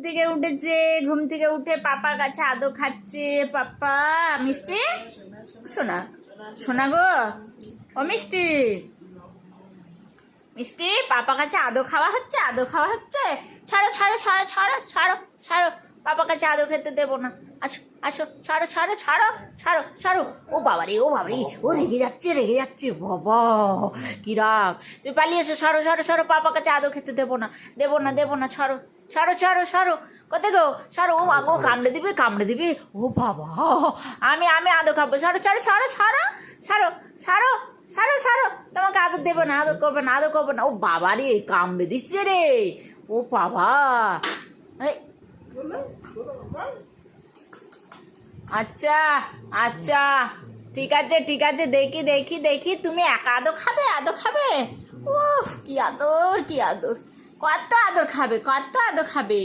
থেকে উঠেছে, ঘুম থেকে উঠে পাপার কাছে আদর খাচ্ছে। পাপা মিষ্টি, শোনা শোনা গো, ও মিষ্টি, মিষ্টি পাপার কাছে আদর খাওয়া হচ্ছে, আদর খাওয়া হচ্ছে। ছাড়ো ছাড়ো ছাড়ো ছাড়ো ছাড়ো ছাড়ো, পাপার কাছে আদর খেতে দেবো না। আসো আসো, ছাড়ো ছাড়ো ছাড়ো ছাড়ো ছাড়ো। ও বাবারে, ও বাবারে, ও রেগে যাচ্ছে, রেগে যাচ্ছে। বাবা কি রাগ! তুই পালিয়ে এসো, সরো সরো সরো, পাপার কাছে আদর খেতে দেবো না, দেবো না, দেবো না। ছাড়ো ছাড়ো ছাড়ো ছাড়ো, কোথায় গো? ছাড়ো। ও মা গো, কামড়ে দিবে, কামড়ে দিবে। ও বাবা, আমি আমি আদর খাবো। ছাড়ো ছাড়ো ছাড়ো ছাড়ো ছাড়ো ছাড়ো ছাড়ো ছাড়ো, তোমাকে আদর দেবো না, আদর করবে না, আদর করবে না। ও বাবা রে, কামড়ে দিচ্ছে রে। ও বাবা, আচ্ছা আচ্ছা, ঠিক আছে ঠিক আছে, দেখি দেখি দেখি, তুমি একা আদর খাবে, আদর খাবে? উফ, কি আদর, কি আদর, কত আদর খাবে, কত আদর খাবে।